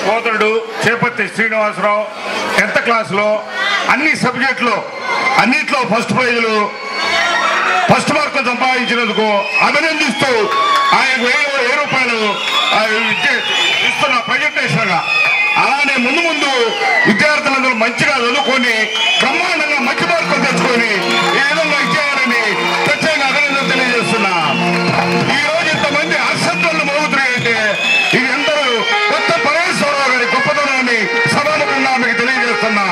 సోదరుడు చేపత్తి శ్రీనివాసరావు 10th క్లాస్లో అన్ని సబ్జెక్టులో అన్నిట్లో ఫస్ట్ ప్రైజులు ఫస్ట్ మార్కులు సంపాదించినందుకు అభినందిస్తూ ఆయనకు 1000 రూపాయలు ఇస్తున్న ప్రజెంటేషన్గా. అలానే ముందు ముందు విద్యార్థులందరూ మంచిగా చదువుకొని బ్రహ్మాండంగా మంచి మార్కులు తెచ్చుకొని ఈ విధంగా ఇచ్చేయాలని ప్రత్యేక అభినందన తెలియజేస్తున్నా. ఈ రోజు ఇంతమంది అసంతోళ్ళు మోగుతున్నాయంటే ఇది ఎందరూ కొత్త పరమేశ్వరరావు గారి గొప్పతనాన్ని సభాముఖంగా మీకు తెలియజేస్తున్నా.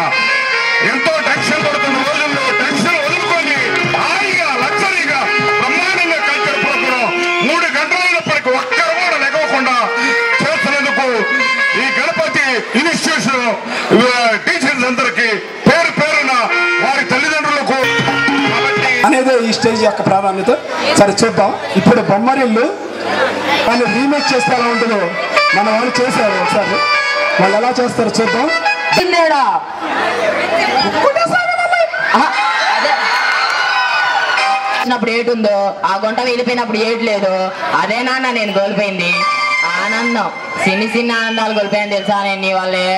ఎంతో టెన్షన్ పడుతున్న రోజుల్లో టెన్షన్ వదులుకొని హాయిగా లగ్జరీగా బ్రహ్మాండంగా కల్చర్ ప్రోగ్రాం 3 గంటలైనప్పటికీ ఒక్కరు కూడా లెగవకుండా చేస్తున్నందుకు ఈ గణపతి ఇన్స్టిట్యూషన్ టీచర్స్ అందరికీ పేరు పేరున వారి తల్లిదండ్రులకు అనేది ఈ స్టేజ్ యొక్క ప్రాధాన్యత. సరే చూద్దాం. ఇప్పుడు బొమ్మరిల్లు వాళ్ళు రీమేక్ చేస్తే ఎలా ఉంటుందో మన వాళ్ళు చేశారు. ఒకసారి వాళ్ళు ఎలా చేస్తారో చూద్దాం. వచ్చినప్పుడు ఏటు ఉందో ఆ గుంట వెళ్ళిపోయినప్పుడు ఏటు లేదు. అదే నాన్న నేను కోల్పోయింది ఆనందం. చిన్న ఆనందాలు కోల్పోయాను తెలుసా నేను నీ వాళ్ళే.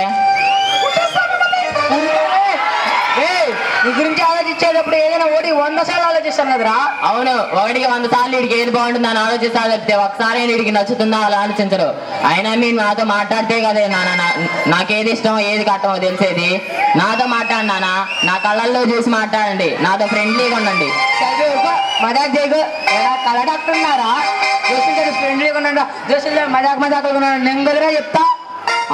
నీ గురించి ఆలోచించేటప్పుడు ఏదైనా 100 సార్లు ఆలోచిస్తాను కదరా. అవును, 100 సార్లు వీడికి ఏది బాగుంటుంది అని ఆలోచిస్తా చెప్తే ఒకసారి వీడికి నచ్చుతుందో అలా ఆలోచించరు. అయినా మీరు నాతో మాట్లాడితే కదే నాన్న నాకేది ఇష్టమో ఏది కట్టమో తెలిసేది. నాతో మాట్లాడు నాన్న, నా కళ్ళల్లో చూసి మాట్లాడండి, నాతో ఫ్రెండ్లీగా ఉండండి. మజాక్ చేయకు. కళ డాక్టర్ ఉన్నారా చూసింటారు ఫ్రెండ్లీగా ఉన్నాడు చూసింటారు మజాకులు ఉన్నాడు నేను కదరా చెప్తా.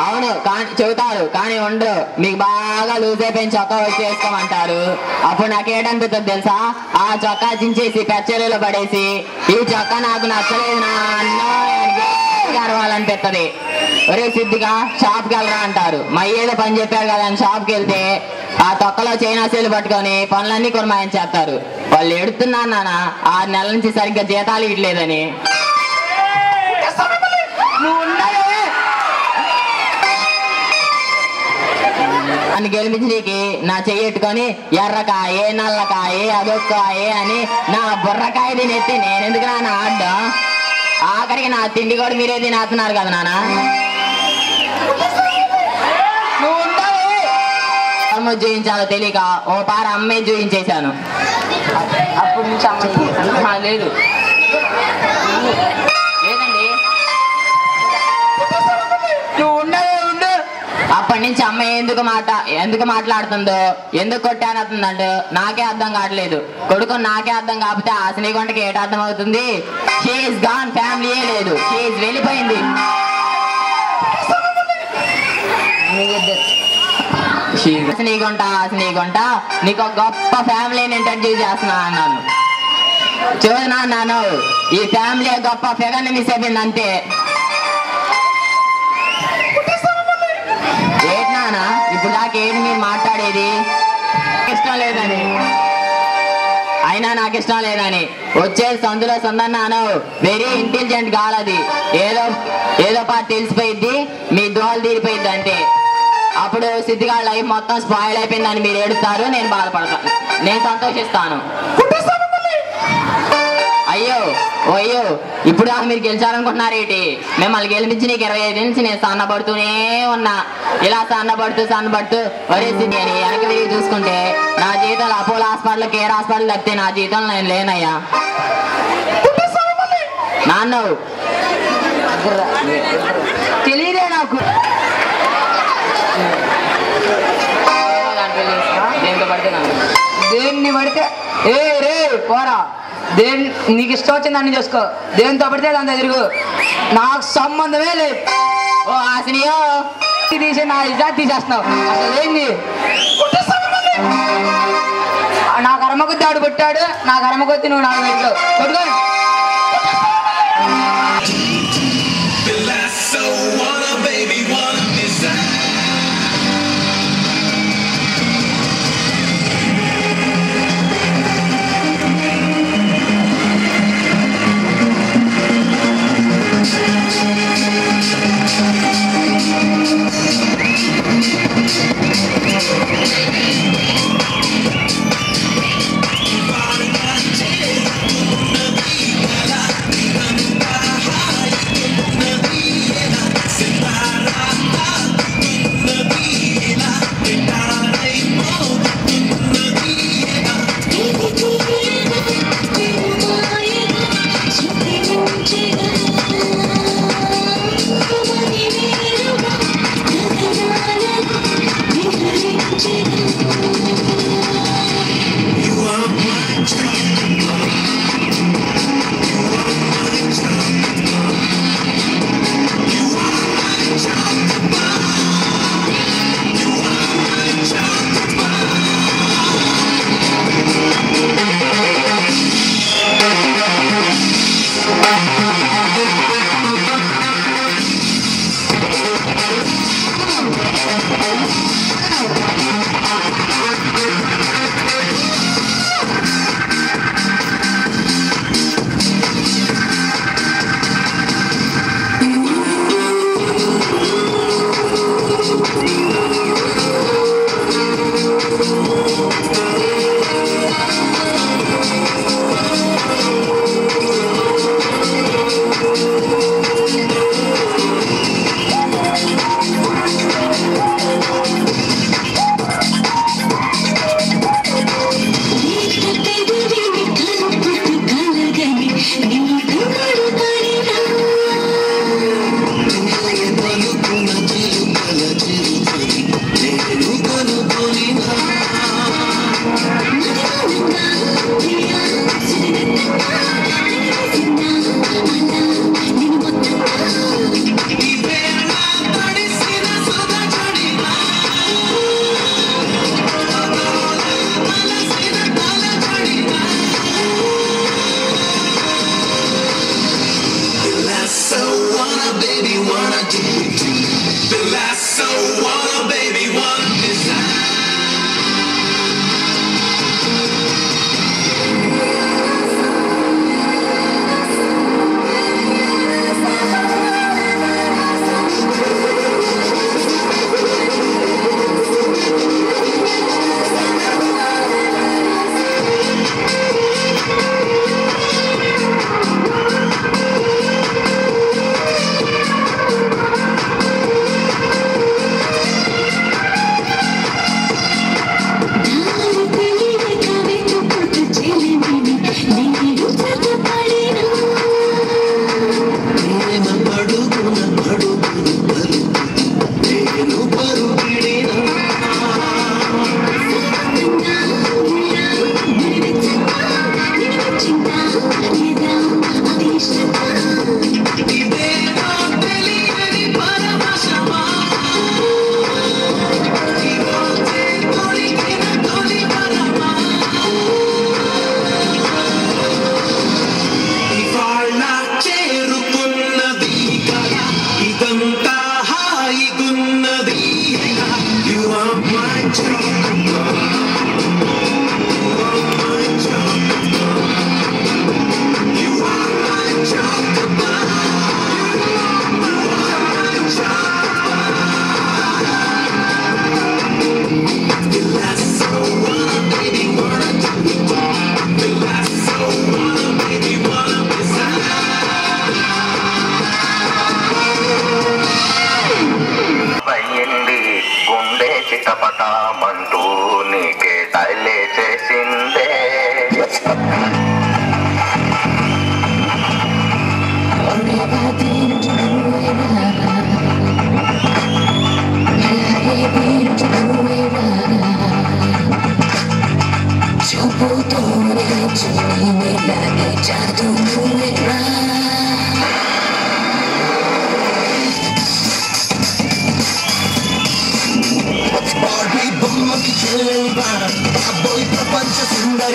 అవును కానీ చెబుతారు కానీ ఉండరు. మీకు బాగా లూజ్ అయిపోయిన చొక్కా వచ్చేసుకోమంటారు. అప్పుడు నాకేటనిపిస్తుంది తెలుసా, ఆ చొక్కా చించేసి పెచ్చరీలో పడేసి ఈ చొక్కా నాకు నచ్చలేదు నా అరవాలనిపిస్తుంది. ఒరే సిద్ధిగా షాప్కి వెళ్ళరా అంటారు. మా ఏదో పని చెప్పారు కదా అని షాప్కి వెళ్తే ఆ తొక్కలో చైనా సేలు పట్టుకొని పనులన్నీ కొనమాయించేస్తారు. వాళ్ళు ఎడుతున్నారు నాన్న 6 నెలల నుంచి సరిగ్గా జీతాలు ఇవ్వలేదని. అని గెలిపించడానికి నా చెయ్యట్టుకొని ఎర్రకాయే నల్లకాయే అదొక్కాయే అని నా బుర్రకాయ తినెత్తి నేనెందుకు నాన్న ఆడ్డా. ఆఖరికి నా తిండి కూడా మీరే తినేస్తున్నారు కదా నాన్న. అమ్మ చూపించాలో తెలియక ఓ పార అమ్మాయి చూపించేశాను. అప్పుడు నుంచి అమ్మాయి లేదు లేదండి. అప్పటి నుంచి అమ్మ ఎందుకు మాట్లాడుతుందో ఎందుకు కొట్టానంటుందంటో నాకే అర్థం కావట్లేదు. కొడుకు నాకే అర్థం కాకపోతే ఆ శ్రీగొండకి ఏట అర్థం అవుతుంది. షీఈస్ గాన్, ఫ్యామిలీయే లేదు, షీఈస్ వెళ్ళిపోయింది. శ్రీగొంట నీకు ఒక గొప్ప ఫ్యామిలీని ఇంట్రడ్యూస్ చేస్తున్నా అన్నాను. చూడనా నాను ఈ ఫ్యామిలీ గొప్ప ఫిగర్ని మిస్ అయిపోయింది అంతే. ఏంటన్నా ఇప్పుడు దాకేంటి మీరు మాట్లాడేది? ఇష్టం లేదని అయినా నాకు ఇష్టం లేదని వచ్చే సందులో సందన్నాను. Very intelligent కాలది. ఏదో పాటు తెలిసిపోయిద్ది, మీ దోలు తీరిపోయిద్ది అంటే. అప్పుడు సిద్ధిగా లైఫ్ మొత్తం స్పాయిల్ అయిపోయిందని మీరు ఏడుస్తారు, నేను బాధపడతాను, నేను సంతోషిస్తాను. అయ్యో ఇప్పుడు మీరు గెలిచారనుకుంటున్నారేంటి? మిమ్మల్ని గెలిపించి నీకు 25 నుంచి నేను సన్నబడుతూనే ఉన్నా. ఇలా సన్నబడుతూ ఒరే సిద్ధి అని వెనక తిరిగి చూసుకుంటే నా జీవితంలో అపోలో హాస్పిటల్, కేర్ హాస్పిటల్ తప్పితే నా జీవితంలో నేను లేనయ్యా. నాన్న తెలియదే నాకు. దేన్ని పడితే రే పోరా, నీకు ఇష్టం వచ్చింది అన్ని చేసుకో, దేనితో పడితే దాంతో తిరుగు, నాకు సంబంధమే లేదు. ఓ ఆశనియో తీసి నా ఇజాత్ తీసేస్తున్నావు. అసలు ఏంది? నా కర్మ కొద్ది ఆడు కొట్టాడు, నా కర్మ కొద్ది నువ్వు నాకు కొట్టుకో.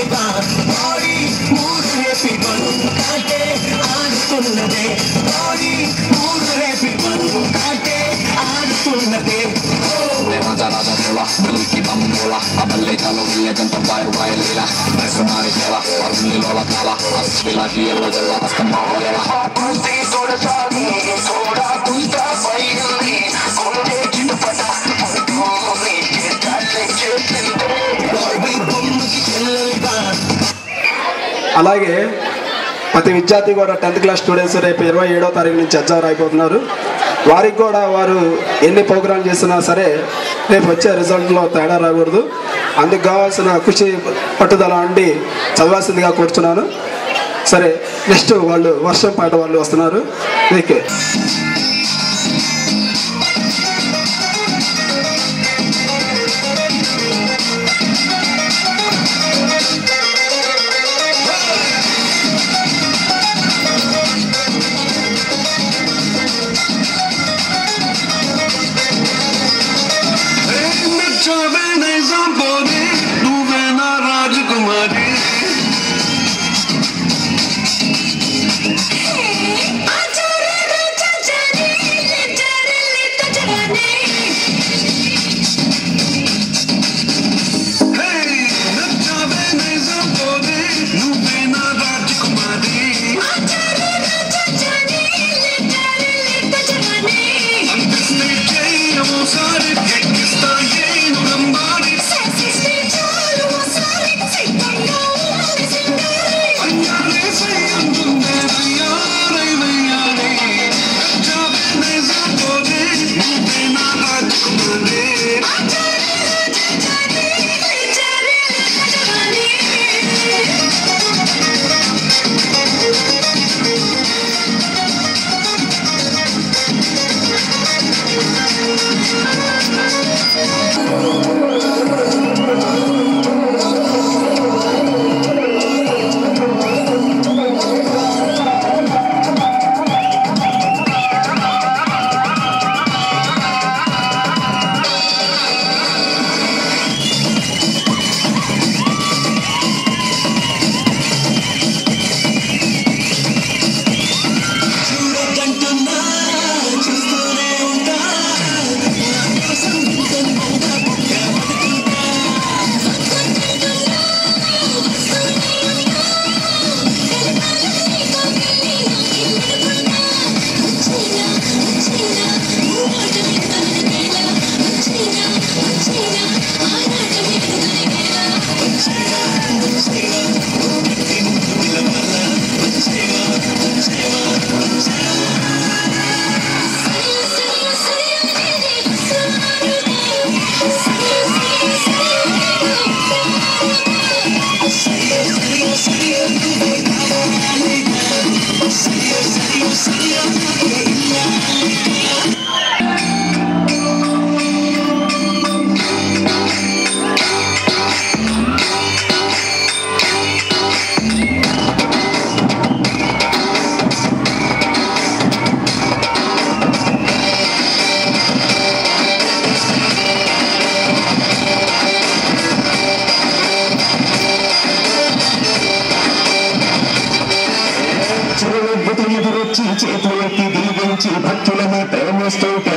చెల్లెగా బాడీ మూడు రేపి కాటే ఆడుతున్నదే బాడీ మూడు రేపి కాటే ఆడుతున్నదే Mola, Milky Bambola, Abaleta Lovilla, Gantambaya, Lila, Personali Tela, Parvili Lola Tala, Asvila Hiela, Jala, Astamala, Pusti Soda Sali, Soda Punta Baili, Konde Chitapata, Puri, Chitale Chitinde, Boy Bumma Chilva. అలాగే ప్రతి విద్యార్థి కూడా 10th class students రేపు 27వ తారీఖు నుంచి exam రాయిపోతున్నారు. వారికి కూడా వారు ఎన్ని ప్రోగ్రామ్ చేసినా సరే రేపు వచ్చే రిజల్ట్లో తేడా రాకూడదు. అందుకు కావాల్సిన కృషి పట్టుదల అండి చదవాల్సిందిగా కోరుచున్నాను. సరే నెక్స్ట్ వాళ్ళు వర్షం పాట వాళ్ళు వస్తున్నారు. ఓకే చేతులెత్తి దీవించి భక్తులని ప్రేమిస్తుంటే